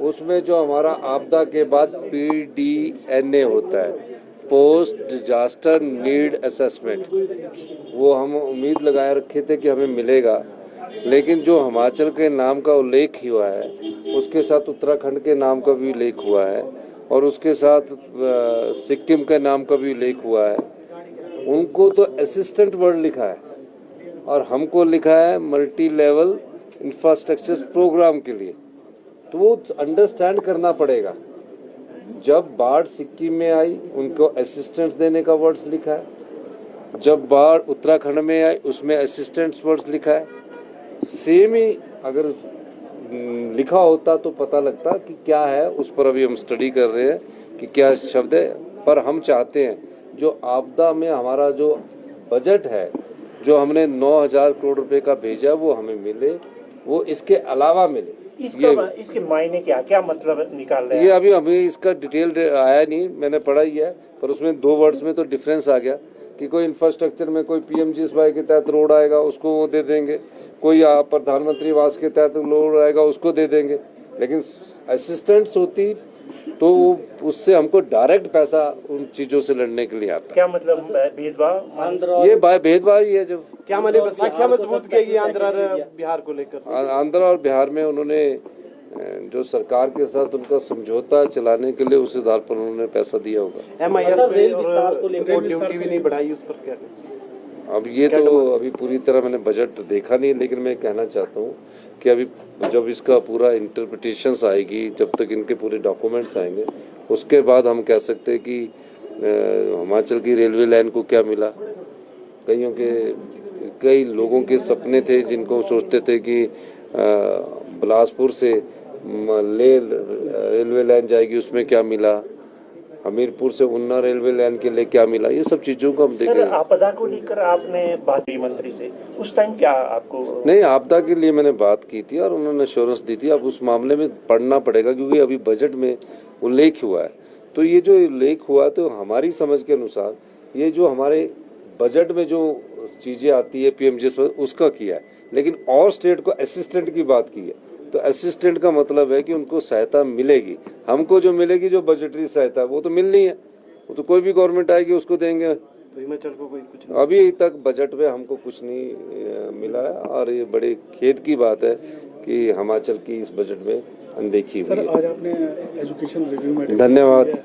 उसमें जो हमारा आपदा के बाद PDNA होता है, पोस्ट डिजास्टर नीड असेसमेंट, वो हम उम्मीद लगाए रखे थे कि हमें मिलेगा, लेकिन जो हिमाचल के नाम का उल्लेख हुआ है उसके साथ उत्तराखंड के नाम का भी उल्लेख हुआ है और उसके साथ सिक्किम के नाम का भी उल्लेख हुआ है। उनको तो असिस्टेंट वर्ड लिखा है और हमको लिखा है मल्टी लेवल इंफ्रास्ट्रक्चर प्रोग्राम के लिए। तो वो अंडरस्टैंड करना पड़ेगा। जब बाढ़ सिक्किम में आई उनको असिस्टेंस देने का वर्ड्स लिखा है, जब बाढ़ उत्तराखंड में आई उसमें असिस्टेंस वर्ड्स लिखा है। सेम ही अगर लिखा होता तो पता लगता कि क्या है। उस पर अभी हम स्टडी कर रहे हैं कि क्या शब्द है, पर हम चाहते हैं जो आपदा में हमारा जो बजट है, जो हमने 9,000 करोड़ रुपए का भेजा, वो हमें मिले, वो इसके अलावा मिले। इसके मायने क्या मतलब निकाल रहे हैं? ये अभी हमें इसका डिटेल आया नहीं, मैंने पढ़ा ही है, पर उसमें 2 वर्ड्स में तो डिफरेंस आ गया कि कोई इंफ्रास्ट्रक्चर में कोई PMGSY के तहत रोड आएगा उसको वो दे देंगे, कोई प्रधानमंत्री आवास के तहत रोड आएगा उसको दे देंगे, लेकिन असिस्टेंट्स होती तो उससे हमको डायरेक्ट पैसा उन चीजों से लड़ने के लिए आता। क्या मतलब भेदभाव? ये भेदभाव ही है। जो क्या क्या मजबूत किएगी आंध्र और बिहार को लेकर? आंध्र और बिहार में उन्होंने जो सरकार के साथ उनका समझौता चलाने के लिए उस आधार पर उन्होंने पैसा दिया होगा। MIS पे और ड्यूटी भी नहीं बढ़ाई, उस पर क्या? अब ये तो अभी पूरी तरह मैंने बजट देखा नहीं, लेकिन मैं कहना चाहता हूँ कि अभी जब इसका पूरा इंटरप्रिटेशंस आएगी, जब तक इनके पूरे डॉक्यूमेंट्स आएंगे, उसके बाद हम कह सकते हैं कि हिमाचल की रेलवे लाइन को क्या मिला। कई लोगों के सपने थे जिनको सोचते थे कि बिलासपुर से रेलवे लाइन जाएगी, उसमें क्या मिला, हमीरपुर से उन्ना रेलवे लाइन के लिए क्या मिला, ये सब चीजों को हम देखेंगे। आपदा को लेकर आपने बात की मंत्री से, उस टाइम क्या आपको? नहीं, आपदा के लिए मैंने बात की थी और उन्होंने एश्योरेंस दी थी। अब उस मामले में पढ़ना पड़ेगा क्योंकि अभी बजट में उल्लेख हुआ है। तो ये जो उल्लेख हुआ तो हमारी समझ के अनुसार ये जो हमारे बजट में जो चीजें आती है PMGSY उसका किया है, लेकिन और स्टेट को असिस्टेंट की बात की है। तो असिस्टेंट का मतलब है कि उनको सहायता मिलेगी। हमको जो मिलेगी जो बजटरी सहायता वो तो मिलनी है, वो तो कोई भी गवर्नमेंट आएगी उसको देंगे। तो हिमाचल को कोई कुछ अभी तक बजट में हमको कुछ नहीं मिला है और ये बड़े खेद की बात है कि हिमाचल की इस बजट में अनदेखी हुई है। आज आपने एजुकेशन रिव्यू में धन्यवाद।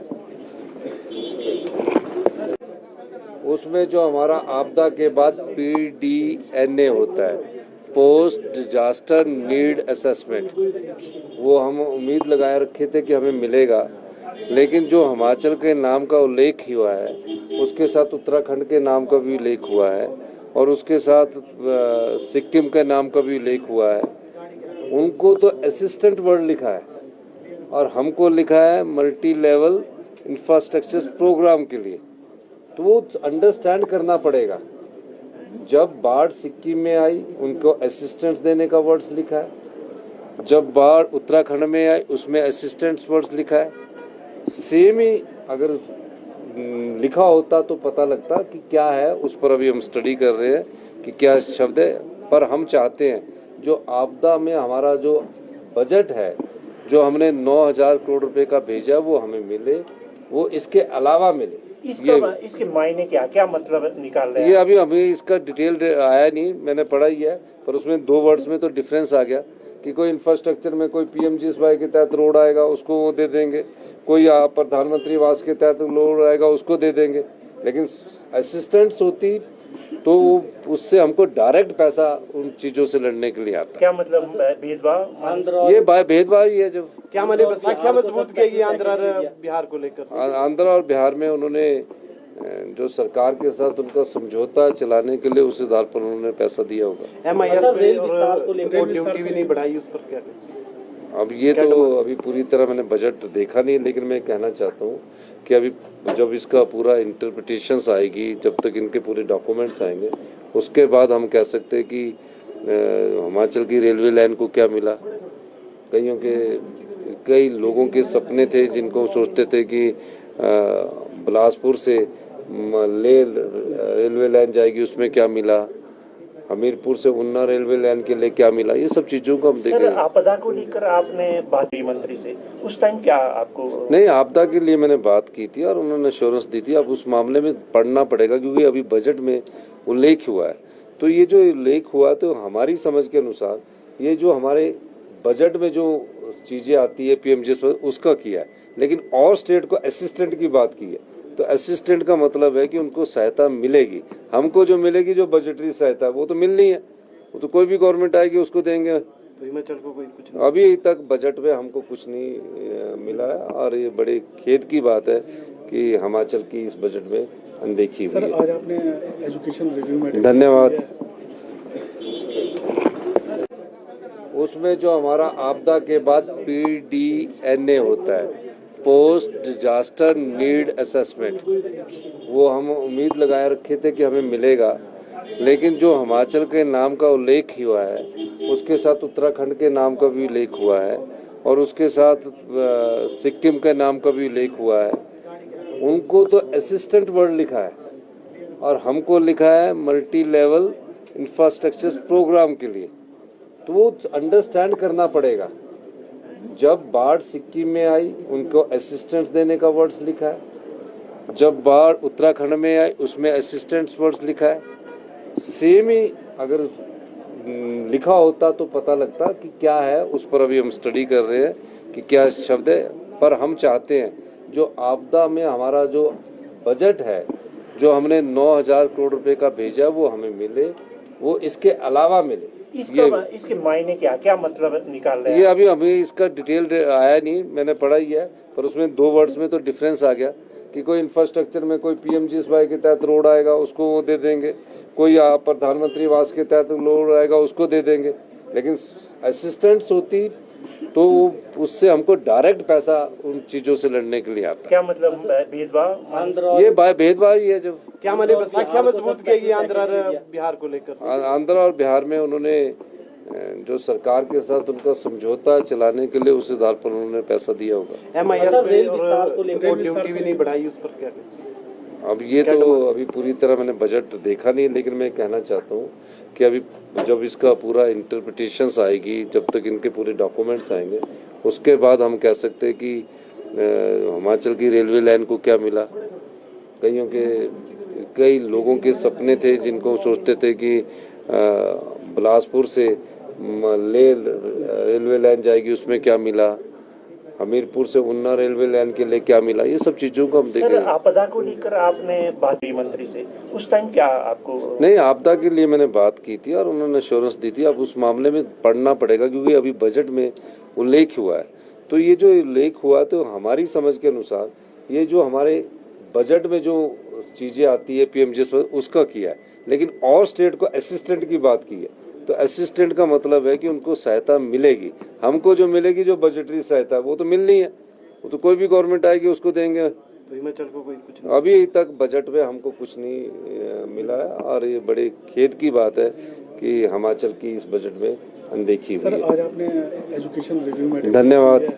उसमें जो हमारा आपदा के बाद PDNA होता है, पोस्ट डिजास्टर नीड असेसमेंट, वो हम उम्मीद लगाए रखे थे कि हमें मिलेगा, लेकिन जो हिमाचल के नाम का उल्लेख हुआ है उसके साथ उत्तराखंड के नाम का भी उल्लेख हुआ है और उसके साथ सिक्किम के नाम का भी उल्लेख हुआ है। उनको तो असिस्टेंट वर्ड लिखा है और हमको लिखा है मल्टी लेवल इंफ्रास्ट्रक्चर प्रोग्राम के लिए। तो वो अंडरस्टैंड करना पड़ेगा। जब बाढ़ सिक्किम में आई उनको असिस्टेंस देने का वर्ड्स लिखा है, जब बाढ़ उत्तराखंड में आई उसमें असिस्टेंस वर्ड्स लिखा है। सेम ही अगर लिखा होता तो पता लगता कि क्या है। उस पर अभी हम स्टडी कर रहे हैं कि क्या शब्द है, पर हम चाहते हैं जो आपदा में हमारा जो बजट है, जो हमने 9,000 करोड़ रुपए का भेजा, वो हमें मिले, वो इसके अलावा मिले। इसके मायने क्या मतलब निकाल रहे हैं? ये अभी हमें इसका डिटेल आया नहीं, मैंने पढ़ा ही है, पर उसमें 2 वर्ड्स में तो डिफरेंस आ गया कि कोई इंफ्रास्ट्रक्चर में कोई PMGSY के तहत रोड आएगा उसको वो दे देंगे, कोई प्रधानमंत्री आवास के तहत रोड आएगा उसको दे देंगे, लेकिन असिस्टेंट्स होती तो उससे हमको डायरेक्ट पैसा उन चीजों से लड़ने के लिए आता। क्या मतलब भेदभाव? ये भेदभाव ही है। जो क्या मजबूत किएगी आंध्र और बिहार को लेकर? आंध्र और बिहार में उन्होंने जो सरकार के साथ उनका समझौता चलाने के लिए उस आधार पर उन्होंने पैसा दिया होगा। MIS पे और ड्यूटी भी नहीं बढ़ाई, उस पर क्या? अब ये तो अभी पूरी तरह मैंने बजट देखा नहीं, लेकिन मैं कहना चाहता हूँ कि अभी जब इसका पूरा इंटरप्रिटेशंस आएगी, जब तक इनके पूरे डॉक्यूमेंट्स आएंगे, उसके बाद हम कह सकते हैं कि हिमाचल की रेलवे लाइन को क्या मिला। कई लोगों के सपने थे जिनको सोचते थे कि बिलासपुर से रेलवे लाइन जाएगी, उसमें क्या मिला, हमीरपुर से उन्ना रेलवे लाइन के लिए क्या मिला, ये सब चीज़ों को हम सर, देखेंगे। आपदा को लेकर आपने बात की मंत्री से, उस टाइम क्या आपको? नहीं, आपदा के लिए मैंने बात की थी और उन्होंने एश्योरेंस दी थी। अब उस मामले में पढ़ना पड़ेगा क्योंकि अभी बजट में उल्लेख हुआ है। तो ये जो उल्लेख हुआ तो हमारी समझ के अनुसार ये जो हमारे बजट में जो चीज़ें आती है पीएमजीएस उसका किया है, लेकिन और स्टेट को असिस्टेंट की बात की है। तो असिस्टेंट का मतलब है कि उनको सहायता मिलेगी। हमको जो मिलेगी जो बजटरी सहायता वो तो मिलनी है, वो तो कोई भी गवर्नमेंट आएगी उसको देंगे। तो हिमाचल को कोई कुछ अभी तक बजट में हमको कुछ नहीं मिला है और ये बड़े खेद की बात है कि हिमाचल की इस बजट में अनदेखी हुई सर, है। आज आपने एजुकेशन रिव्यू में धन्यवाद। उसमें जो हमारा आपदा के बाद PDNA होता है, पोस्ट डिजास्टर नीड असेसमेंट, वो हम उम्मीद लगाए रखे थे कि हमें मिलेगा, लेकिन जो हिमाचल के नाम का उल्लेख हुआ है उसके साथ उत्तराखंड के नाम का भी उल्लेख हुआ है और उसके साथ सिक्किम के नाम का भी उल्लेख हुआ है। उनको तो असिस्टेंट वर्ड लिखा है और हमको लिखा है मल्टी लेवल इंफ्रास्ट्रक्चर प्रोग्राम के लिए। तो वो अंडरस्टैंड करना पड़ेगा। जब बाढ़ सिक्किम में आई उनको असिस्टेंस देने का वर्ड्स लिखा है, जब बाढ़ उत्तराखंड में आई उसमें असिस्टेंस वर्ड्स लिखा है। सेम ही अगर लिखा होता तो पता लगता कि क्या है, उस पर अभी हम स्टडी कर रहे हैं कि क्या शब्द है। पर हम चाहते हैं जो आपदा में हमारा जो बजट है जो हमने 9,000 करोड़ रुपए का भेजा वो हमें मिले, वो इसके अलावा मिले। इसके मायने क्या मतलब निकाल रहे हैं? ये अभी इसका डिटेल आया नहीं, मैंने पढ़ा ही है, पर उसमें 2 वर्ड्स में तो डिफरेंस आ गया कि कोई इंफ्रास्ट्रक्चर में कोई PMGSY के तहत रोड आएगा उसको वो दे देंगे, कोई प्रधानमंत्री आवास के तहत रोड आएगा उसको दे देंगे, लेकिन असिस्टेंट्स होती तो उससे हमको डायरेक्ट पैसा उन चीजों से लड़ने के लिए आता। क्या मतलब भेदभाव? ये भेदभाव ही है। जो क्या माने संख्या मजबूत करेगी आंध्र और बिहार को लेकर? आंध्र और बिहार में उन्होंने जो सरकार के साथ उनका समझौता चलाने के लिए उस आधार पर उन्होंने पैसा दिया होगा। MIS पे और ड्यूटी भी नहीं बढ़ाई, उस पर क्या कहें? अब ये तो अभी पूरी तरह मैंने बजट देखा नहीं, लेकिन मैं कहना चाहता हूँ कि अभी जब इसका पूरा इंटरप्रिटेशंस आएगी, जब तक इनके पूरे डॉक्यूमेंट्स आएंगे उसके बाद हम कह सकते हैं कि हिमाचल की रेलवे लाइन को क्या मिला। कई लोगों के सपने थे जिनको सोचते थे कि बिलासपुर से रेलवे लाइन जाएगी, उसमें क्या मिला, हमीरपुर से उन्ना रेलवे लाइन के लिए क्या मिला, ये सब चीज़ों को हम देखेंगे। सर, आपदा को लेकर आपने बात की मंत्री से, उस टाइम क्या आपको? नहीं, आपदा के लिए मैंने बात की थी और उन्होंने एश्योरेंस दी थी। अब उस मामले में पढ़ना पड़ेगा क्योंकि अभी बजट में उल्लेख हुआ है। तो ये जो उल्लेख हुआ तो हमारी समझ के अनुसार ये जो हमारे बजट में जो चीज़ें आती है PMGS उसका किया है, लेकिन और स्टेट को असिस्टेंट की बात की है। तो असिस्टेंट का मतलब है कि उनको सहायता मिलेगी। हमको जो मिलेगी जो बजटरी सहायता वो तो मिलनी है, वो तो कोई भी गवर्नमेंट आएगी उसको देंगे। तो हिमाचल को कोई कुछ अभी तक बजट में हमको कुछ नहीं मिला है और ये बड़े खेद की बात है कि हिमाचल की इस बजट में अनदेखी हुई सर, है। आज आपने एजुकेशन रिव्यू में धन्यवाद।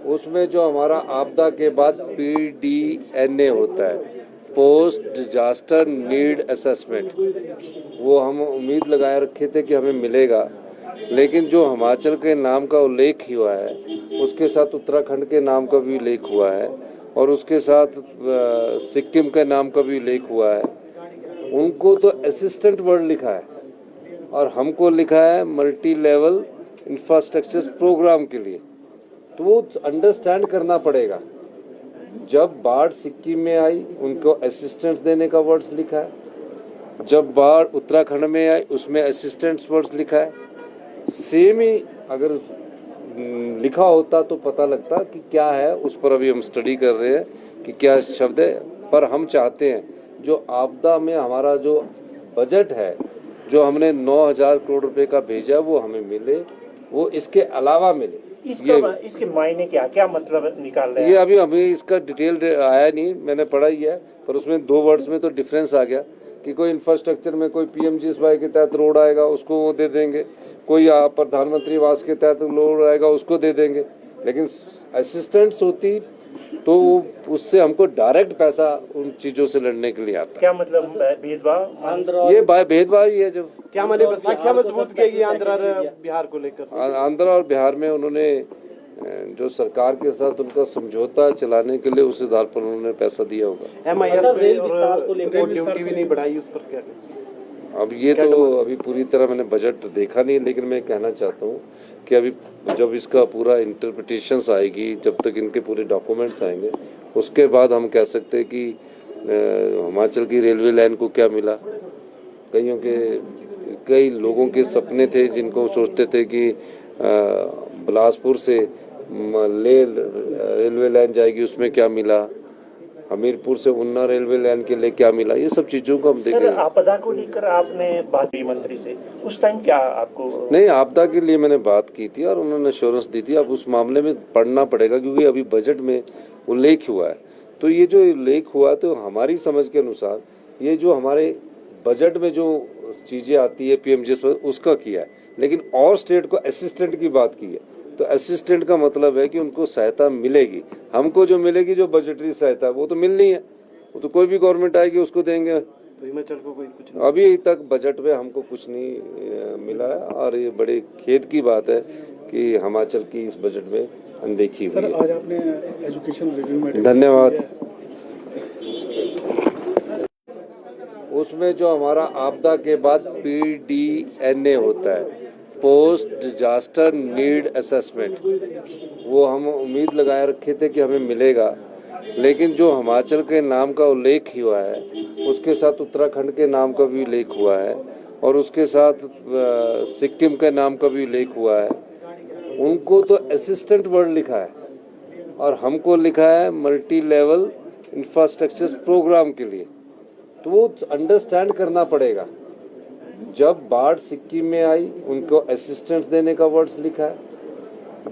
उसमें जो हमारा आपदा के बाद PDNA होता है, पोस्ट डिजास्टर नीड असेसमेंट, वो हम उम्मीद लगाए रखे थे कि हमें मिलेगा, लेकिन जो हिमाचल के नाम का उल्लेख हुआ है उसके साथ उत्तराखंड के नाम का भी उल्लेख हुआ है और उसके साथ सिक्किम के नाम का भी उल्लेख हुआ है। उनको तो असिस्टेंट वर्ड लिखा है और हमको लिखा है मल्टी लेवल इंफ्रास्ट्रक्चर प्रोग्राम के लिए। तो वो अंडरस्टैंड करना पड़ेगा। जब बाढ़ सिक्किम में आई उनको असिस्टेंस देने का वर्ड्स लिखा है, जब बाढ़ उत्तराखंड में आई उसमें असिस्टेंस वर्ड्स लिखा है। सेम ही अगर लिखा होता तो पता लगता कि क्या है, उस पर अभी हम स्टडी कर रहे हैं कि क्या शब्द है। पर हम चाहते हैं जो आपदा में हमारा जो बजट है जो हमने 9,000 करोड़ रुपए का भेजा वो हमें मिले, वो इसके अलावा मिले। इसके मायने क्या मतलब निकाल रहे हैं? ये अभी इसका डिटेल आया नहीं, मैंने पढ़ा ही है, पर उसमें 2 वर्ड्स में तो डिफरेंस आ गया कि कोई इंफ्रास्ट्रक्चर में कोई PMGSY के तहत रोड आएगा उसको वो दे देंगे, कोई प्रधानमंत्री आवास के तहत रोड आएगा उसको दे देंगे, लेकिन असिस्टेंट्स होती तो उससे हमको डायरेक्ट पैसा उन चीजों से लड़ने के लिए आता क्या मतलब भेदभाव? है। ये भेदभाव ही है। जब क्या माने संख्या मजबूत करेगी आंध्र और बिहार को लेकर? आंध्र और बिहार में उन्होंने जो सरकार के साथ उनका समझौता चलाने के लिए उस आधार पर उन्होंने पैसा दिया होगा। MIS पे और ड्यूटी भी नहीं बढ़ाई, उस पर क्या कहें? अब ये तो अभी पूरी तरह मैंने बजट देखा नहीं, लेकिन मैं कहना चाहता हूँ कि अभी जब इसका पूरा इंटरप्रिटेशंस आएगी, जब तक इनके पूरे डॉक्यूमेंट्स आएंगे, उसके बाद हम कह सकते हैं कि हिमाचल की रेलवे लाइन को क्या मिला। कई लोगों के सपने थे जिनको सोचते थे कि बिलासपुर से रेलवे लाइन जाएगी, उसमें क्या मिला। हमीरपुर से उन्ना रेलवे लाइन के लिए क्या मिला। ये सब चीज़ों को हम देखेंगे। आपदा को लेकर आपने बात की मंत्री से, उस टाइम क्या आपको? नहीं, आपदा के लिए मैंने बात की थी और उन्होंने एश्योरेंस दी थी। अब उस मामले में पढ़ना पड़ेगा, क्योंकि अभी बजट में उल्लेख हुआ है। तो ये जो उल्लेख हुआ, तो हमारी समझ के अनुसार ये जो हमारे बजट में जो चीज़ें आती है PMGS पर, उसका किया है। लेकिन और स्टेट को असिस्टेंट की बात की है, तो असिस्टेंट का मतलब है कि उनको सहायता मिलेगी। हमको जो मिलेगी, जो बजटरी सहायता, वो तो मिलनी है। वो तो कोई भी गवर्नमेंट आएगी उसको देंगे। तो हिमाचल को कोई कुछ अभी तक बजट में हमको कुछ नहीं मिला है, और ये बड़े खेद की बात है कि हिमाचल की इस बजट में अनदेखी हुई है। आज आपने एजुकेशन रिव्यू में धन्यवाद। उसमें जो हमारा आपदा के बाद PDNA होता है, पोस्ट डिजास्टर नीड असेसमेंट, वो हम उम्मीद लगाए रखे थे कि हमें मिलेगा। लेकिन जो हिमाचल के नाम का उल्लेख हुआ है, उसके साथ उत्तराखंड के नाम का भी उल्लेख हुआ है, और उसके साथ सिक्किम के नाम का भी उल्लेख हुआ है। उनको तो असिस्टेंट वर्ड लिखा है और हमको लिखा है मल्टी लेवल इंफ्रास्ट्रक्चर प्रोग्राम के लिए। तो वो अंडरस्टैंड करना पड़ेगा। जब बाढ़ सिक्किम में आई, उनको असिस्टेंट्स देने का वर्ड्स लिखा है।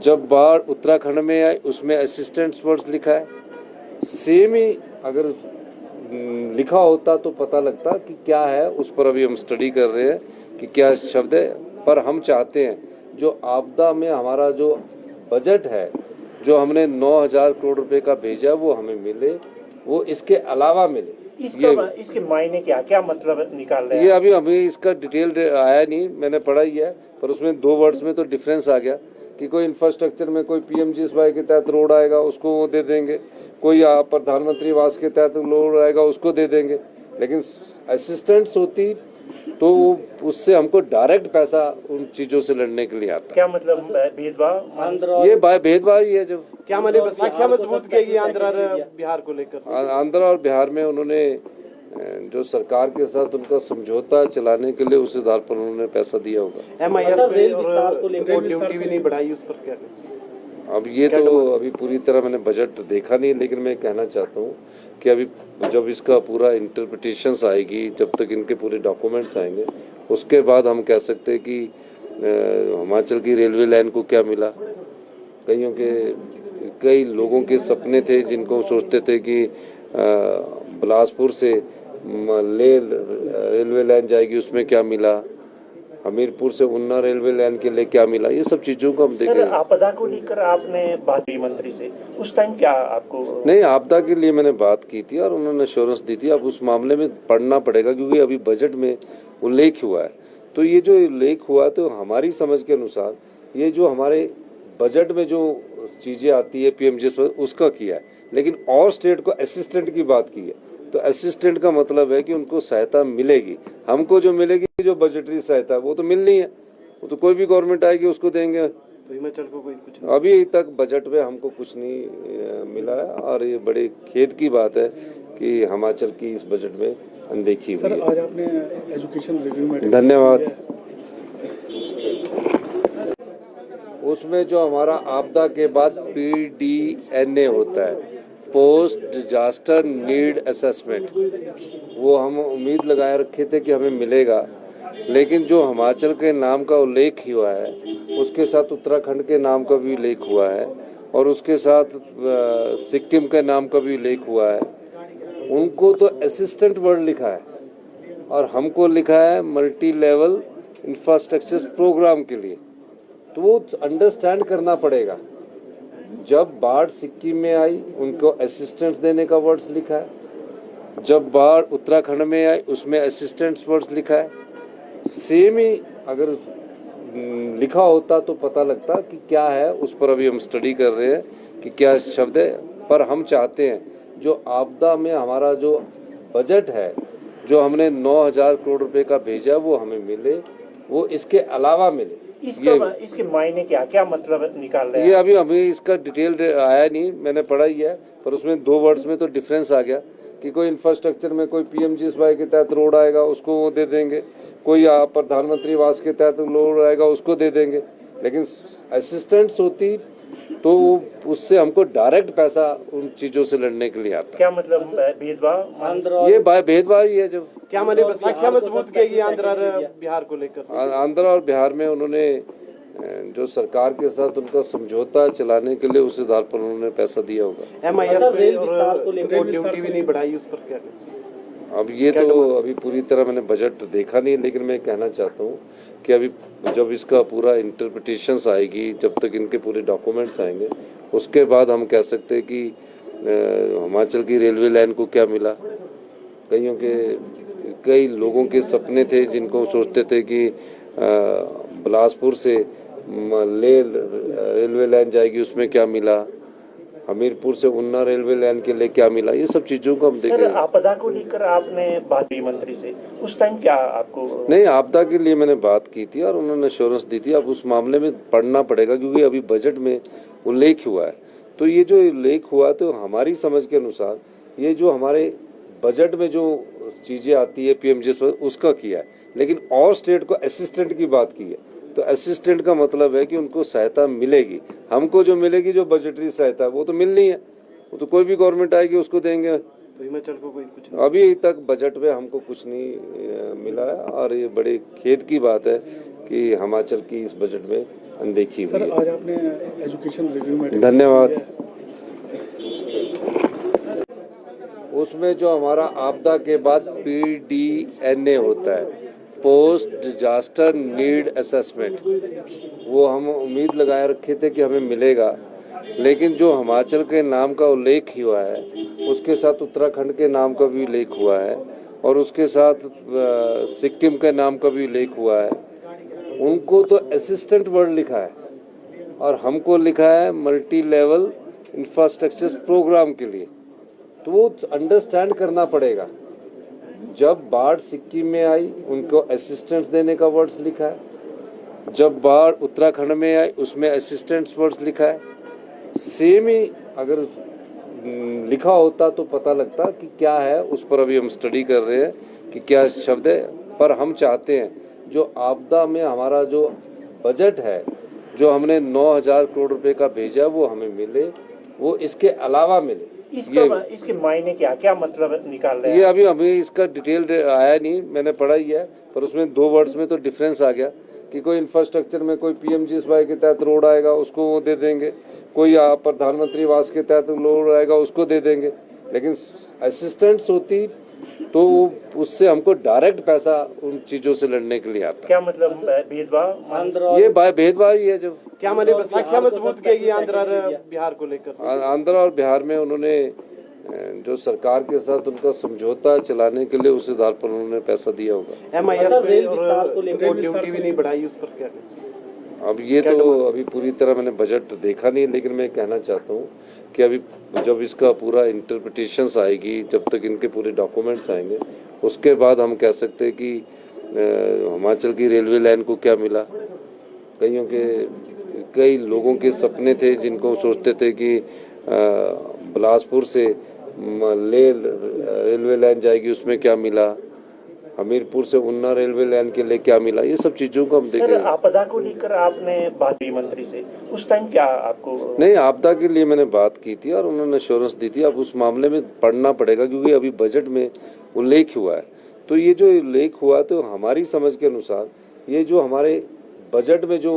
जब बाढ़ उत्तराखंड में आई, उसमें असिस्टेंट्स वर्ड्स लिखा है। सेम ही अगर लिखा होता तो पता लगता कि क्या है। उस पर अभी हम स्टडी कर रहे हैं कि क्या शब्द है। पर हम चाहते हैं जो आपदा में हमारा जो बजट है, जो हमने 9,000 करोड़ रुपए का भेजा, वो हमें मिले, वो इसके अलावा मिले। इसके मायने क्या मतलब निकाल रहे हैं? ये अभी इसका डिटेल आया नहीं, मैंने पढ़ा ही है, पर उसमें 2 वर्ड्स में तो डिफरेंस आ गया कि कोई इंफ्रास्ट्रक्चर में कोई PMGSY के तहत रोड आएगा, उसको वो दे देंगे। कोई प्रधानमंत्री आवास के तहत रोड आएगा, उसको दे देंगे। लेकिन असिस्टेंट्स होती तो उससे हमको डायरेक्ट पैसा उन चीज़ों से लड़ने के लिए आता है। क्या मतलब भेदभाव? ये भेदभाव ही है। जब क्या माने संख्या मजबूत करेगी आंध्र और बिहार को लेकर? आंध्र और बिहार में उन्होंने जो सरकार के साथ उनका समझौता चलाने के लिए उस आधार पर उन्होंने पैसा दिया होगा। MIS पे और ड्यूटी भी नहीं बढ़ाई, उस पर क्या कहें? अब ये तो अभी पूरी तरह मैंने बजट देखा नहीं, लेकिन मैं कहना चाहता हूँ कि अभी जब इसका पूरा इंटरप्रिटेशंस आएगी, जब तक इनके पूरे डॉक्यूमेंट्स आएंगे, उसके बाद हम कह सकते हैं कि हिमाचल की रेलवे लाइन को क्या मिला। कई लोगों के सपने थे जिनको सोचते थे कि बिलासपुर से रेलवे लाइन जाएगी, उसमें क्या मिला। हमीरपुर से उन्ना रेलवे लाइन के लिए क्या मिला। ये सब चीज़ों को हम देखेंगे। आपदा को लेकर आपने बात की मंत्री से, उस टाइम क्या आपको? नहीं, आपदा के लिए मैंने बात की थी और उन्होंने एश्योरेंस दी थी। अब उस मामले में पढ़ना पड़ेगा, क्योंकि अभी बजट में उल्लेख हुआ है। तो ये जो उल्लेख हुआ, तो हमारी समझ के अनुसार ये जो हमारे बजट में जो चीज़ें आती है PMGS पर, उसका किया है। लेकिन और स्टेट को असिस्टेंट की बात की है, तो असिस्टेंट का मतलब है कि उनको सहायता मिलेगी। हमको जो मिलेगी, जो बजटरी सहायता, वो तो मिलनी है। वो तो कोई भी गवर्नमेंट आएगी उसको देंगे। तो हिमाचल को कोई कुछ अभी तक बजट में हमको कुछ नहीं मिला है, और ये बड़े खेद की बात है कि हिमाचल की इस बजट में अनदेखी हुई है। आज आपने एजुकेशन रिव्यू में धन्यवाद। उसमें जो हमारा आपदा के बाद PDNA होता है, पोस्ट डिजास्टर नीड असेसमेंट, वो हम उम्मीद लगाए रखे थे कि हमें मिलेगा। लेकिन जो हिमाचल के नाम का उल्लेख हुआ है, उसके साथ उत्तराखंड के नाम का भी उल्लेख हुआ है, और उसके साथ सिक्किम के नाम का भी उल्लेख हुआ है। उनको तो असिस्टेंट वर्ड लिखा है और हमको लिखा है मल्टी लेवल इंफ्रास्ट्रक्चर प्रोग्राम के लिए। तो वो अंडरस्टैंड करना पड़ेगा। जब बाढ़ सिक्किम में आई उनको असिस्टेंस देने का वर्ड्स लिखा है, जब बाढ़ उत्तराखंड में आई उसमें असिस्टेंस वर्ड्स लिखा है। सेम ही अगर लिखा होता तो पता लगता कि क्या है, उस पर अभी हम स्टडी कर रहे हैं कि क्या शब्द है। पर हम चाहते हैं जो आपदा में हमारा जो बजट है, जो हमने 9,000 करोड़ रुपए का भेजा, वो हमें मिले, वो इसके अलावा मिले। इसके मायने क्या मतलब निकाल रहे हैं? ये अभी हमें इसका डिटेल आया नहीं, मैंने पढ़ा ही है, पर उसमें 2 वर्ड्स में तो डिफरेंस आ गया कि कोई इंफ्रास्ट्रक्चर में कोई पीएमजीएसवाई के तहत रोड आएगा उसको वो दे देंगे, कोई प्रधानमंत्री आवास के तहत रोड आएगा उसको दे देंगे, लेकिन असिस्टेंट्स होती तो उससे हमको डायरेक्ट पैसा उन चीजों से लड़ने के लिए आता। क्या मतलब भेदभाव? ये भेदभाव ही है। जो क्या माने संख्या मजबूत किएगी आंध्र और बिहार को लेकर? आंध्र और बिहार में उन्होंने जो सरकार के साथ उनका समझौता चलाने के लिए उस आधार पर उन्होंने पैसा दिया होगा। MIS पे और ड्यूटी भी नहीं बढ़ाई, उस पर क्या कहें? अब ये तो अभी पूरी तरह मैंने बजट देखा नहीं, लेकिन मैं कहना चाहता हूँ कि अभी जब इसका पूरा इंटरप्रिटेशंस आएगी, जब तक इनके पूरे डॉक्यूमेंट्स आएंगे, उसके बाद हम कह सकते हैं कि हिमाचल की रेलवे लाइन को क्या मिला। कई लोगों के सपने थे जिनको सोचते थे कि बिलासपुर से रेलवे लाइन जाएगी, उसमें क्या मिला, हमीरपुर से उन्ना रेलवे लाइन के लिए क्या मिला, ये सब चीजों को हम देखेंगे। आपदा को लेकर आपने बात की मंत्री से, उस टाइम क्या आपको? नहीं, आपदा के लिए मैंने बात की थी और उन्होंने एश्योरेंस दी थी। अब उस मामले में पढ़ना पड़ेगा क्योंकि अभी बजट में उल्लेख हुआ है। तो ये जो उल्लेख हुआ तो हमारी समझ के अनुसार ये जो हमारे बजट में जो चीजें आती है पीएमजीएस उसका किया है, लेकिन और स्टेट को असिस्टेंट की बात की है। तो असिस्टेंट का मतलब है कि उनको सहायता मिलेगी। हमको जो मिलेगी जो बजटरी सहायता वो तो मिलनी है, वो तो कोई भी गवर्नमेंट आएगी उसको देंगे। तो हिमाचल को कोई कुछ अभी तक बजट में हमको कुछ नहीं मिला है और ये बड़े खेद की बात है कि हिमाचल की इस बजट में अनदेखी हुई है। आज आपने एजुकेशन रिव्यू में धन्यवाद। उसमें जो हमारा आपदा के बाद PDNA होता है, पोस्ट डिजास्टर नीड असेसमेंट, वो हम उम्मीद लगाए रखे थे कि हमें मिलेगा, लेकिन जो हिमाचल के नाम का उल्लेख हुआ है उसके साथ उत्तराखंड के नाम का भी उल्लेख हुआ है और उसके साथ सिक्किम के नाम का भी उल्लेख हुआ है। उनको तो असिस्टेंट वर्ड लिखा है और हमको लिखा है मल्टी लेवल इंफ्रास्ट्रक्चर प्रोग्राम के लिए। तो वो अंडरस्टैंड करना पड़ेगा। जब बाढ़ सिक्किम में आई उनको असिस्टेंस देने का वर्ड्स लिखा है, जब बाढ़ उत्तराखंड में आई उसमें असिस्टेंस वर्ड्स लिखा है। सेम ही अगर लिखा होता तो पता लगता कि क्या है, उस पर अभी हम स्टडी कर रहे हैं कि क्या शब्द है। पर हम चाहते हैं जो आपदा में हमारा जो बजट है, जो हमने 9,000 करोड़ रुपए का भेजा, वो हमें मिले, वो इसके अलावा मिले। इसके मायने क्या मतलब निकाल रहे हैं? ये अभी हमें इसका डिटेल आया नहीं, मैंने पढ़ा ही है, पर उसमें 2 वर्ड्स में तो डिफरेंस आ गया कि कोई इंफ्रास्ट्रक्चर में कोई पीएमजीएसवाई के तहत रोड आएगा उसको वो दे देंगे, कोई प्रधानमंत्री आवास के तहत रोड आएगा उसको दे देंगे, लेकिन असिस्टेंट्स होती तो उससे हमको डायरेक्ट पैसा उन चीजों से लड़ने के लिए आता। क्या मतलब भेदभाव? ये भेदभाव ही है। जो क्या माने संख्या मजबूत किएगी आंध्र और बिहार को लेकर? आंध्र और बिहार में उन्होंने जो सरकार के साथ उनका समझौता चलाने के लिए उस आधार पर उन्होंने पैसा दिया होगा। MIS पे और ड्यूटी भी नहीं बढ़ाई, उस पर क्या कहें? अब ये तो अभी पूरी तरह मैंने बजट देखा नहीं, लेकिन मैं कहना चाहता हूँ कि अभी जब इसका पूरा इंटरप्रिटेशंस आएगी, जब तक इनके पूरे डॉक्यूमेंट्स आएंगे, उसके बाद हम कह सकते हैं कि हिमाचल की रेलवे लाइन को क्या मिला। कई लोगों के सपने थे जिनको सोचते थे कि बिलासपुर से रेलवे लाइन जाएगी, उसमें क्या मिला, हमीरपुर से उन्ना रेलवे लाइन के लिए क्या मिला, ये सब चीजों को हम देखेंगे। आपदा को लेकर आपने बात की मंत्री से, उस टाइम क्या आपको? नहीं, आपदा के लिए मैंने बात की थी और उन्होंने एश्योरेंस दी थी। अब उस मामले में पढ़ना पड़ेगा क्योंकि अभी बजट में उल्लेख हुआ है। तो ये जो उल्लेख हुआ तो हमारी समझ के अनुसार ये जो हमारे बजट में जो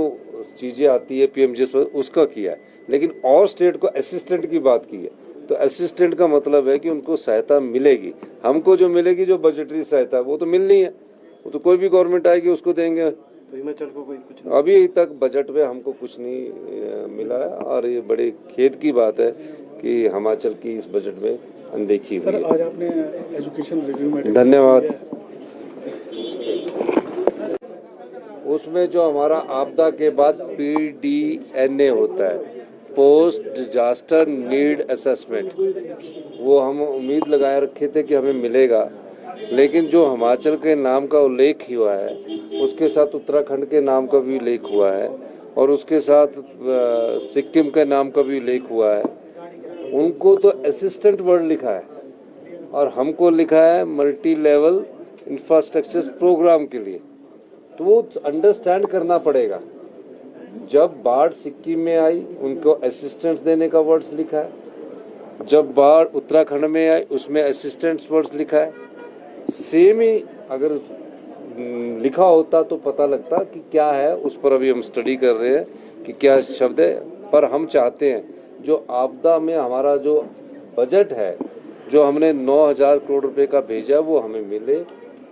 चीजें आती है पीएमजीएस उसका किया है, लेकिन और स्टेट को असिस्टेंट की बात की है। तो असिस्टेंट का मतलब है कि उनको सहायता मिलेगी। हमको जो मिलेगी जो बजटरी सहायता वो तो मिलनी है, वो तो कोई भी गवर्नमेंट आएगी उसको देंगे। तो हिमाचल को कोई कुछ अभी तक बजट में हमको कुछ नहीं मिला है और ये बड़े खेद की बात है कि हिमाचल की इस बजट में अनदेखी हुई सर है। आज आपने एजुकेशन रिव्यू में धन्यवाद। उसमें जो हमारा आपदा के बाद PDNA होता है, पोस्ट डिजास्टर नीड असेसमेंट, वो हम उम्मीद लगाए रखे थे कि हमें मिलेगा, लेकिन जो हिमाचल के नाम का उल्लेख हुआ है उसके साथ उत्तराखंड के नाम का भी उल्लेख हुआ है और उसके साथ सिक्किम के नाम का भी उल्लेख हुआ है। उनको तो असिस्टेंट वर्ड लिखा है और हमको लिखा है मल्टी लेवल इंफ्रास्ट्रक्चर प्रोग्राम के लिए। तो वो अंडरस्टैंड करना पड़ेगा। जब बाढ़ सिक्किम में आई उनको असिस्टेंट्स देने का वर्ड्स लिखा है, जब बाढ़ उत्तराखंड में आई उसमें असिस्टेंट्स वर्ड्स लिखा है। सेम ही अगर लिखा होता तो पता लगता कि क्या है, उस पर अभी हम स्टडी कर रहे हैं कि क्या शब्द है। पर हम चाहते हैं जो आपदा में हमारा जो बजट है, जो हमने 9,000 करोड़ रुपए का भेजा वो हमें मिले,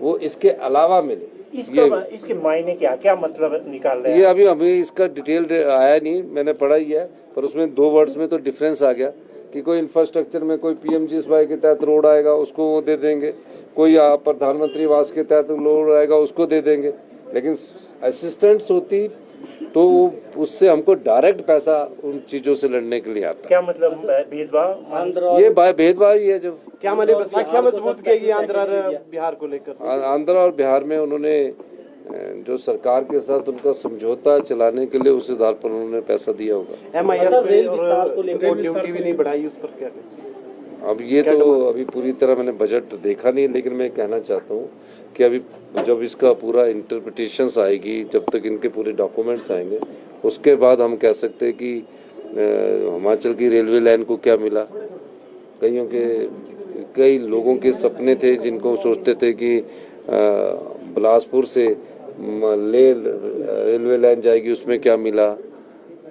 वो इसके अलावा मिले। इसके मायने क्या मतलब निकाल रहे हैं? ये अभी इसका डिटेल आया नहीं, मैंने पढ़ा ही है, पर उसमें 2 वर्ड्स में तो डिफरेंस आ गया कि कोई इंफ्रास्ट्रक्चर में कोई PMGSY के तहत रोड आएगा उसको वो दे देंगे, कोई प्रधानमंत्री आवास के तहत रोड आएगा उसको दे देंगे, लेकिन असिस्टेंट्स होती तो उससे हमको डायरेक्ट पैसा उन चीजों से लड़ने के लिए आता। क्या मतलब भेदभाव? ये भेदभाव ही है। जो क्या माने संख्या मजबूत किएगी आंध्र और बिहार को लेकर? आंध्र और बिहार में उन्होंने जो सरकार के साथ उनका समझौता चलाने के लिए उस आधार पर उन्होंने पैसा दिया होगा। MIS पे और ड्यूटी भी नहीं बढ़ाई, उस पर क्या कहें? अब ये तो अभी पूरी तरह मैंने बजट देखा नहीं, लेकिन मैं कहना चाहता हूँ कि अभी जब इसका पूरा इंटरप्रिटेशंस आएगी, जब तक इनके पूरे डॉक्यूमेंट्स आएंगे, उसके बाद हम कह सकते हैं कि हिमाचल की रेलवे लाइन को क्या मिला। कई लोगों के सपने थे जिनको सोचते थे कि बिलासपुर से रेलवे लाइन जाएगी, उसमें क्या मिला,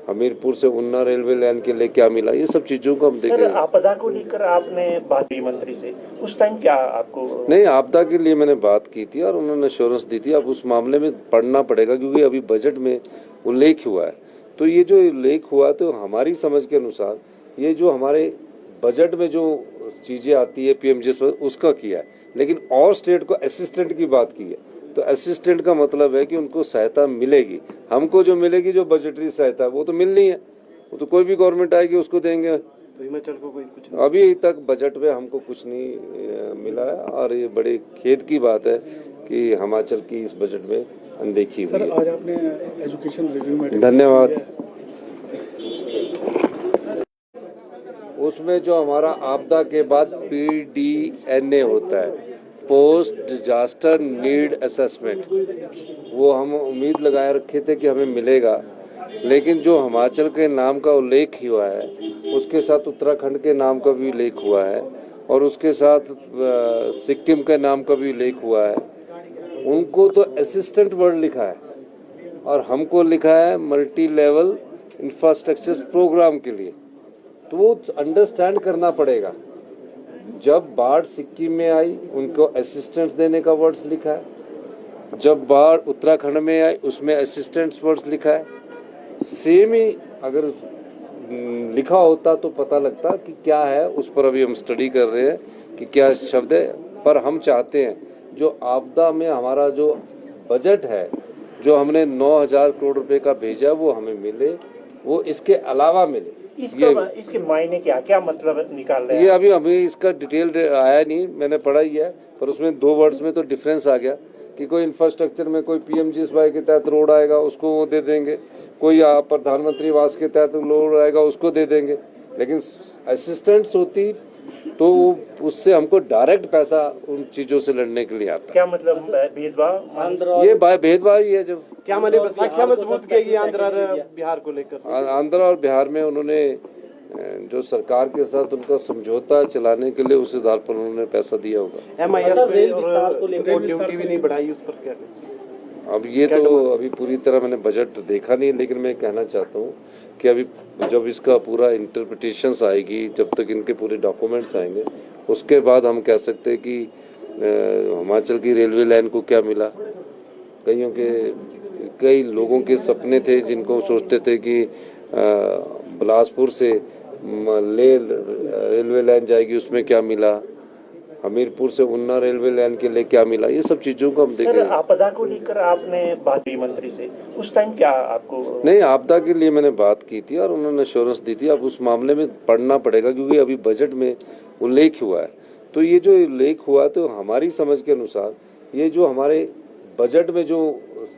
हमीरपुर से उन्ना रेलवे लाइन के लिए क्या मिला, ये सब चीजों को हम देखेंगे। आपदा को लेकर आपने बात की मंत्री से, उस टाइम क्या आपको? नहीं, आपदा के लिए मैंने बात की थी और उन्होंने एश्योरेंस दी थी। अब उस मामले में पढ़ना पड़ेगा क्योंकि अभी बजट में उल्लेख हुआ है। तो ये जो उल्लेख हुआ तो हमारी समझ के अनुसार ये जो हमारे बजट में जो चीजें आती है PMGSY उसका किया है, लेकिन और स्टेट को असिस्टेंट की बात की है। तो असिस्टेंट का मतलब है कि उनको सहायता मिलेगी। हमको जो मिलेगी जो बजटरी सहायता वो तो मिलनी है, वो तो कोई भी गवर्नमेंट आएगी उसको देंगे। तो हिमाचल को कोई कुछ अभी तक बजट में हमको कुछ नहीं मिला है और ये बड़े खेद की बात है कि हिमाचल की इस बजट में अनदेखी हुई सर है। आज आपने एजुकेशन रिव्यू में धन्यवाद। उसमें जो हमारा आपदा के बाद PDNA होता है, पोस्ट डिजास्टर नीड असेसमेंट, वो हम उम्मीद लगाए रखे थे कि हमें मिलेगा, लेकिन जो हिमाचल के नाम का उल्लेख हुआ है उसके साथ उत्तराखंड के नाम का भी उल्लेख हुआ है और उसके साथ सिक्किम के नाम का भी उल्लेख हुआ है। उनको तो असिस्टेंट वर्ड लिखा है और हमको लिखा है मल्टी लेवल इंफ्रास्ट्रक्चर प्रोग्राम के लिए। तो वो अंडरस्टैंड करना पड़ेगा। जब बाढ़ सिक्किम में आई उनको असिस्टेंट्स देने का वर्ड्स लिखा है, जब बाढ़ उत्तराखंड में आई उसमें असिस्टेंट्स वर्ड्स लिखा है। सेम ही अगर लिखा होता तो पता लगता कि क्या है, उस पर अभी हम स्टडी कर रहे हैं कि क्या शब्द है। पर हम चाहते हैं जो आपदा में हमारा जो बजट है, जो हमने 9,000 करोड़ रुपए का भेजा वो हमें मिले, वो इसके अलावा मिले। इसके मायने क्या मतलब निकाल रहे हैं? ये अभी इसका डिटेल आया नहीं, मैंने पढ़ा ही है, पर उसमें 2 वर्ड्स में तो डिफरेंस आ गया कि कोई इंफ्रास्ट्रक्चर में कोई PMGSY के तहत रोड आएगा उसको वो दे देंगे, कोई प्रधानमंत्री आवास के तहत रोड आएगा उसको दे देंगे, लेकिन असिस्टेंट्स होती तो उससे हमको डायरेक्ट पैसा उन चीजों से लड़ने के लिए आता। क्या मतलब भेदभाव? ये भेदभाव ही है। जो क्या माने संख्या मजबूत किएगी आंध्र और बिहार को लेकर? आंध्र और बिहार में उन्होंने जो सरकार के साथ उनका समझौता चलाने के लिए उस आधार पर उन्होंने पैसा दिया होगा। MIS पे और ड्यूटी भी नहीं बढ़ाई, उस पर क्या कहें? अब ये तो अभी पूरी तरह मैंने बजट देखा नहीं, लेकिन मैं कहना चाहता हूँ कि अभी जब इसका पूरा इंटरप्रिटेशंस आएगी, जब तक इनके पूरे डॉक्यूमेंट्स आएंगे, उसके बाद हम कह सकते हैं कि हिमाचल की रेलवे लाइन को क्या मिला। कई लोगों के सपने थे जिनको सोचते थे कि बिलासपुर से रेलवे लाइन जाएगी, उसमें क्या मिला, हमीरपुर से उन्ना रेलवे लाइन के लिए क्या मिला, ये सब चीज़ों को हम सर, देखें। आपदा को लेकर आपने बात की मंत्री से, उस टाइम क्या आपको? नहीं, आपदा के लिए मैंने बात की थी और उन्होंने एश्योरेंस दी थी। अब उस मामले में पढ़ना पड़ेगा क्योंकि अभी बजट में उल्लेख हुआ है। तो ये जो उल्लेख हुआ तो हमारी समझ के अनुसार ये जो हमारे बजट में जो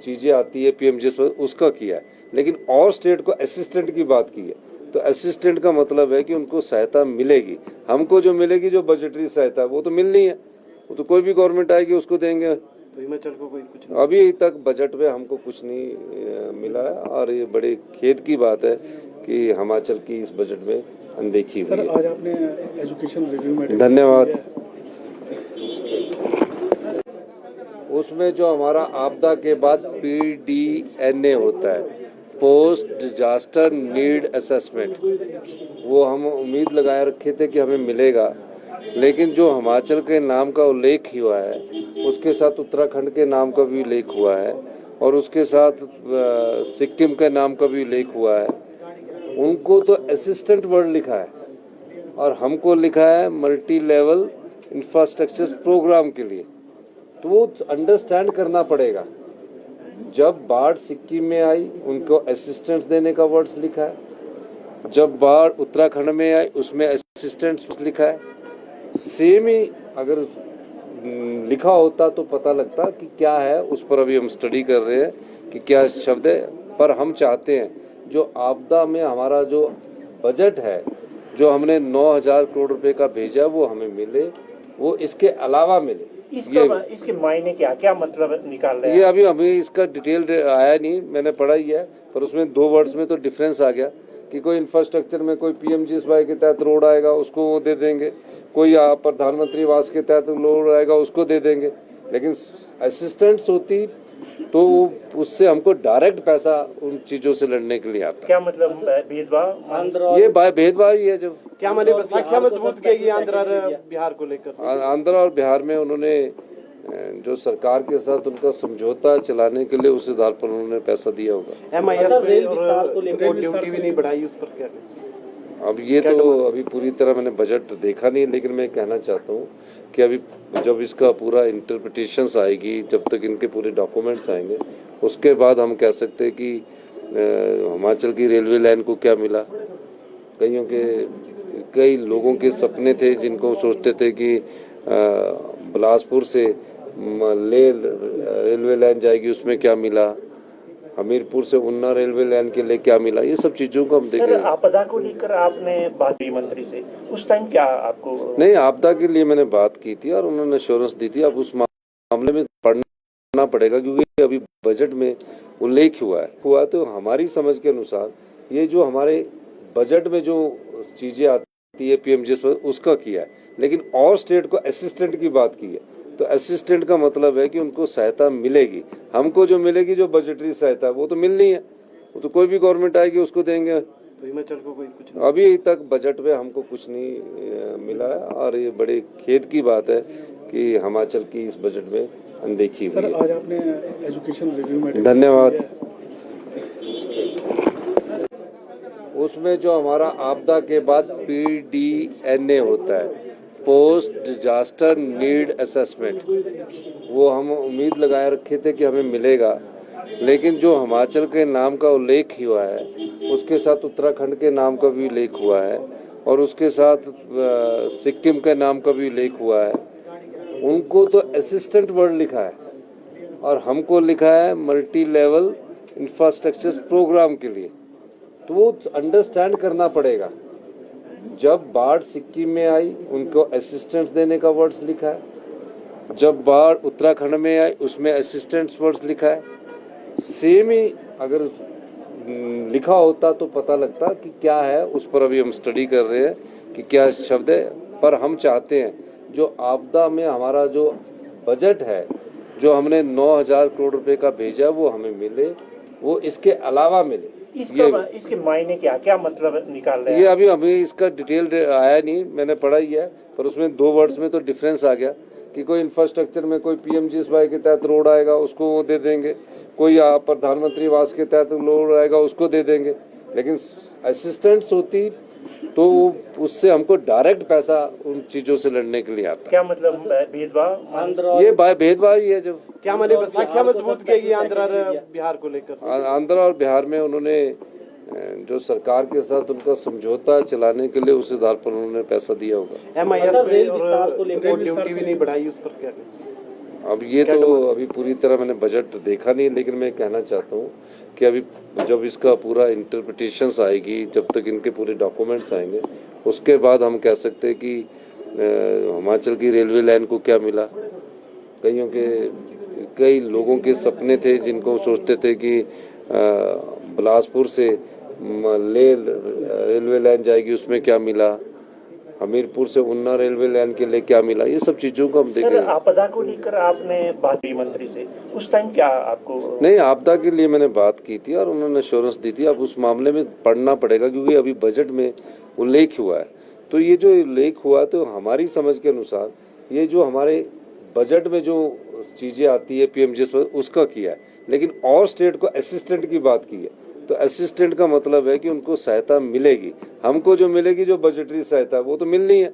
चीज़ें आती है पीएमजीएस उसका किया है, लेकिन और स्टेट को असिस्टेंट की बात की है। तो असिस्टेंट का मतलब है कि उनको सहायता मिलेगी। हमको जो मिलेगी जो बजटरी सहायता वो तो मिलनी है, वो तो कोई भी गवर्नमेंट आएगी उसको देंगे। तो हिमाचल को कोई कुछ अभी तक बजट में हमको कुछ नहीं मिला है और ये बड़े खेद की बात है कि हिमाचल की इस बजट में अनदेखी हुई सर, है। आज आपने एजुकेशन रिव्यू में धन्यवाद। उसमें जो हमारा आपदा के बाद PDNA होता है, पोस्ट डिजास्टर नीड असेसमेंट, वो हम उम्मीद लगाए रखे थे कि हमें मिलेगा, लेकिन जो हिमाचल के नाम का उल्लेख हुआ है उसके साथ उत्तराखंड के नाम का भी उल्लेख हुआ है और उसके साथ सिक्किम के नाम का भी उल्लेख हुआ है। उनको तो असिस्टेंट वर्ड लिखा है और हमको लिखा है मल्टी लेवल इंफ्रास्ट्रक्चर प्रोग्राम के लिए। तो वो अंडरस्टैंड करना पड़ेगा। जब बाढ़ सिक्किम में आई उनको असिस्टेंस देने का वर्ड्स लिखा है, जब बाढ़ उत्तराखंड में आई उसमें असिस्टेंस लिखा है। सेम ही अगर लिखा होता तो पता लगता कि क्या है। उस पर अभी हम स्टडी कर रहे हैं कि क्या शब्द है, पर हम चाहते हैं जो आपदा में हमारा जो बजट है, जो हमने 9,000 करोड़ रुपए का भेजा वो हमें मिले, वो इसके अलावा मिले। इसके मायने क्या मतलब निकाल रहे हैं? ये अभी इसका डिटेल आया नहीं, मैंने पढ़ा ही है, पर उसमें 2 वर्ड्स में तो डिफरेंस आ गया कि कोई इंफ्रास्ट्रक्चर में कोई पीएमजीएसवाई के तहत रोड आएगा उसको वो दे देंगे, कोई प्रधानमंत्री आवास के तहत रोड आएगा उसको दे देंगे, लेकिन असिस्टेंट्स होती तो उससे हमको डायरेक्ट पैसा उन चीजों से लड़ने के लिए आता। क्या मतलब भेदभाव? ये भेदभाव ही है। जब क्या माने संख्या मजबूत की आंध्र और बिहार को लेकर? आंध्र और बिहार में उन्होंने जो सरकार के साथ उनका समझौता चलाने के लिए उस आधार पर उन्होंने पैसा दिया होगा। MIS पे और ड्यूटी भी नहीं बढ़ाई, उस पर क्या? अब ये तो अभी पूरी तरह मैंने बजट देखा नहीं, लेकिन मैं कहना चाहता हूँ कि अभी जब इसका पूरा इंटरप्रिटेशंस आएगी, जब तक इनके पूरे डॉक्यूमेंट्स आएंगे, उसके बाद हम कह सकते हैं कि हिमाचल की रेलवे लाइन को क्या मिला। कई लोगों के सपने थे जिनको सोचते थे कि बिलासपुर से रेलवे लाइन जाएगी, उसमें क्या मिला, हमीरपुर से उन्ना रेलवे लाइन के लिए क्या मिला, ये सब चीज़ों को हम देखें। सर, आपदा को लेकर आपने बात की मंत्री से, उस टाइम क्या आपको? नहीं, आपदा के लिए मैंने बात की थी और उन्होंने एश्योरेंस दी थी। अब उस मामले में पढ़ना पड़ेगा क्योंकि अभी बजट में उल्लेख हुआ तो हमारी समझ के अनुसार ये जो हमारे बजट में जो चीज़ें आती है पीएमजीएस उसका किया है, लेकिन और स्टेट को असिस्टेंट की बात की है। तो असिस्टेंट का मतलब है कि उनको सहायता मिलेगी। हमको जो मिलेगी जो बजटरी सहायता वो तो मिलनी है, वो तो कोई भी गवर्नमेंट आएगी उसको देंगे। तो हिमाचल को कोई कुछ अभी तक बजट में हमको कुछ नहीं मिला है और ये बड़े खेद की बात है कि हिमाचल की इस बजट में अनदेखी हुई सर, है। आज आपने एजुकेशन रिव्यू में धन्यवाद। उसमें जो हमारा आपदा के बाद PDNA होता है, पोस्ट डिजास्टर नीड असेसमेंट, वो हम उम्मीद लगाए रखे थे कि हमें मिलेगा, लेकिन जो हिमाचल के नाम का उल्लेख हुआ है उसके साथ उत्तराखंड के नाम का भी उल्लेख हुआ है और उसके साथ सिक्किम के नाम का भी उल्लेख हुआ है। उनको तो असिस्टेंट वर्ड लिखा है और हमको लिखा है मल्टी लेवल इंफ्रास्ट्रक्चर प्रोग्राम के लिए। तो वो अंडरस्टैंड करना पड़ेगा। जब बाढ़ सिक्किम में आई उनको असिस्टेंस देने का वर्ड्स लिखा है, जब बाढ़ उत्तराखंड में आई उसमें असिस्टेंस वर्ड्स लिखा है। सेम ही अगर लिखा होता तो पता लगता कि क्या है। उस पर अभी हम स्टडी कर रहे हैं कि क्या शब्द है, पर हम चाहते हैं जो आपदा में हमारा जो बजट है, जो हमने 9,000 करोड़ रुपए का भेजा वो हमें मिले, वो इसके अलावा मिले। इसके मायने क्या मतलब निकाल रहे हैं? ये अभी इसका डिटेल आया नहीं, मैंने पढ़ा ही है, पर उसमें 2 वर्ड्स में तो डिफरेंस आ गया कि कोई इंफ्रास्ट्रक्चर में कोई पीएमजीएसवाई के तहत रोड आएगा उसको वो दे देंगे, कोई प्रधानमंत्री आवास के तहत रोड आएगा उसको दे देंगे। लेकिन असिस्टेंट्स होती तो उससे हमको डायरेक्ट पैसा उन चीजों से लड़ने के लिए आता। क्या मतलब भेदभाव? ये भेदभाव ही है। जो क्या माने संख्या मजबूत करेगी आंध्र और बिहार को लेकर? आंध्र और बिहार में उन्होंने जो सरकार के साथ उनका समझौता चलाने के लिए उस आधार पर उन्होंने पैसा दिया होगा। MIS पे और ड्यूटी भी नहीं बढ़ाई, उस पर क्या कहें? अब ये तो अभी पूरी तरह मैंने बजट देखा नहीं, लेकिन मैं कहना चाहता हूँ कि अभी जब इसका पूरा इंटरप्रिटेशंस आएगी, जब तक इनके पूरे डॉक्यूमेंट्स आएंगे, उसके बाद हम कह सकते हैं कि हिमाचल की रेलवे लाइन को क्या मिला। कई लोगों के सपने थे जिनको सोचते थे कि बिलासपुर से रेलवे लाइन जाएगी, उसमें क्या मिला, हमीरपुर से उन्ना रेलवे लाइन के लिए क्या मिला, ये सब चीजों को हम देखेंगे। आपदा को लेकर आपने बात की मंत्री से, उस टाइम क्या आपको? नहीं, आपदा के लिए मैंने बात की थी और उन्होंने एश्योरेंस दी थी। अब उस मामले में पढ़ना पड़ेगा क्योंकि अभी बजट में उल्लेख हुआ है। तो ये जो उल्लेख हुआ तो हमारी समझ के अनुसार ये जो हमारे बजट में जो चीजें आती है पीएमजीएस उसका किया है, लेकिन और स्टेट को असिस्टेंट की बात की है। तो असिस्टेंट का मतलब है कि उनको सहायता मिलेगी। हमको जो मिलेगी जो बजटरी सहायता वो तो मिलनी है,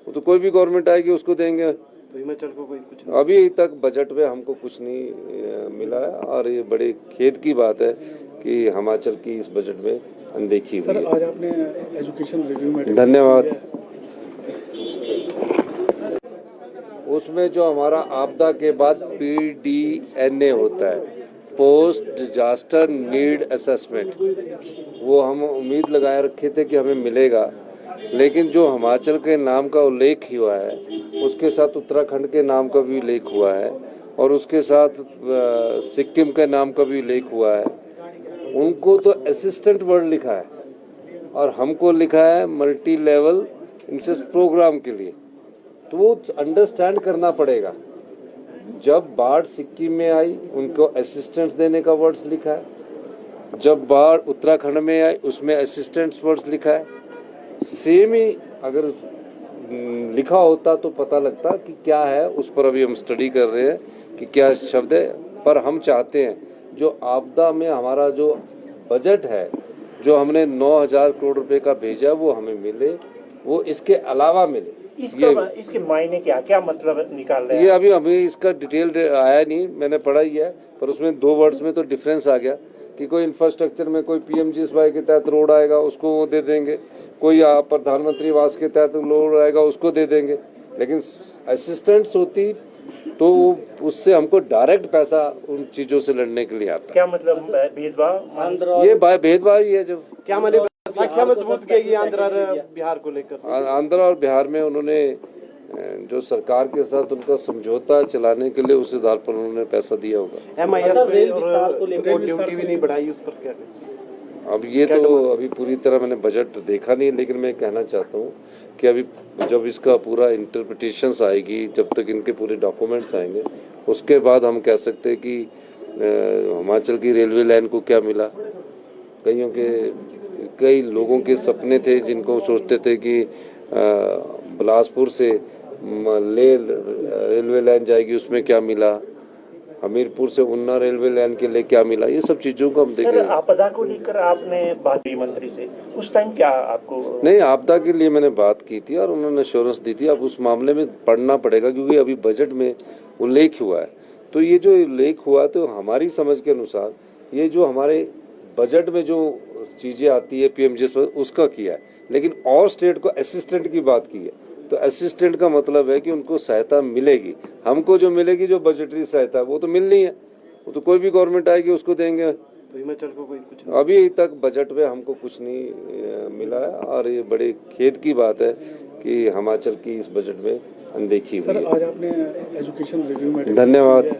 वो तो कोई भी गवर्नमेंट आएगी उसको देंगे। तो हिमाचल को कोई कुछ अभी तक बजट में हमको कुछ नहीं मिला है और ये बड़े खेद की बात है कि हिमाचल की इस बजट में अनदेखी हुई है। आज आपने एजुकेशन रिव्यू में धन्यवाद। उसमें जो हमारा आपदा के बाद PDNA होता है, पोस्ट डिजास्टर नीड असेसमेंट, वो हम उम्मीद लगाए रखे थे कि हमें मिलेगा, लेकिन जो हिमाचल के नाम का उल्लेख हुआ है उसके साथ उत्तराखंड के नाम का भी उल्लेख हुआ है और उसके साथ सिक्किम के नाम का भी उल्लेख हुआ है। उनको तो असिस्टेंट वर्ड लिखा है और हमको लिखा है मल्टी लेवल इंटरेस्ट प्रोग्राम के लिए। तो वो अंडरस्टैंड करना पड़ेगा। जब बाढ़ सिक्किम में आई उनको असिस्टेंट्स देने का वर्ड्स लिखा है, जब बाढ़ उत्तराखंड में आई उसमें असिस्टेंट्स वर्ड्स लिखा है। सेम ही अगर लिखा होता तो पता लगता कि क्या है। उस पर अभी हम स्टडी कर रहे हैं कि क्या शब्द है, पर हम चाहते हैं जो आपदा में हमारा जो बजट है जो हमने 9,000 करोड़ रुपए का भेजा वो हमें मिले, वो इसके अलावा मिले। इसके मायने क्या मतलब निकाल रहे हैं? ये अभी इसका डिटेल आया नहीं, मैंने पढ़ा ही है, पर उसमें 2 वर्ड्स में तो डिफरेंस आ गया कि कोई इंफ्रास्ट्रक्चर में कोई पीएमजीएसवाई के तहत रोड आएगा उसको वो दे देंगे, कोई प्रधानमंत्री आवास के तहत रोड आएगा उसको दे देंगे। लेकिन असिस्टेंट्स होती तो उससे हमको डायरेक्ट पैसा उन चीजों से लड़ने के लिए आता। क्या मतलब भेदभाव? ये भेदभाव ही है। जो क्या माने संख्या मजबूत करेगी आंध्र और बिहार को लेकर? आंध्र और बिहार में उन्होंने जो सरकार के साथ उनका समझौता चलाने के लिए उस आधार पर उन्होंने पैसा दिया होगा। MIS पे और ड्यूटी भी नहीं बढ़ाई, उस पर क्या कहें? अब ये तो अभी पूरी तरह मैंने बजट देखा नहीं, लेकिन मैं कहना चाहता हूँ कि अभी जब इसका पूरा इंटरप्रिटेशंस आएगी, जब तक इनके पूरे डॉक्यूमेंट्स आएंगे, उसके बाद हम कह सकते हैं कि हिमाचल की रेलवे लाइन को क्या मिला। कई लोगों के सपने थे जिनको सोचते थे कि बिलासपुर से रेलवे लाइन जाएगी, उसमें क्या मिला, हमीरपुर से उन्ना रेलवे लाइन के लिए क्या मिला, ये सब चीजों को हम देखेंगे। आपदा को लेकर आपने बात की मंत्री से, उस टाइम क्या आपको? नहीं, आपदा के लिए मैंने बात की थी और उन्होंने एश्योरेंस दी थी। अब उस मामले में पढ़ना पड़ेगा क्योंकि अभी बजट में उल्लेख हुआ है। तो ये जो उल्लेख हुआ तो हमारी समझ के अनुसार ये जो हमारे बजट में जो चीजें आती है पीएमजीएस उसका किया है, लेकिन और स्टेट को असिस्टेंट की बात की है। तो असिस्टेंट का मतलब है कि उनको सहायता मिलेगी। हमको जो मिलेगी जो बजटरी सहायता वो तो मिलनी है, वो तो कोई भी गवर्नमेंट आएगी उसको देंगे। तो हिमाचल को कोई कुछ अभी तक बजट में हमको कुछ नहीं मिला है और ये बड़े खेद की बात है कि हिमाचल की इस बजट में अनदेखी हुई है। आज आपने एजुकेशन रिव्यू में धन्यवाद।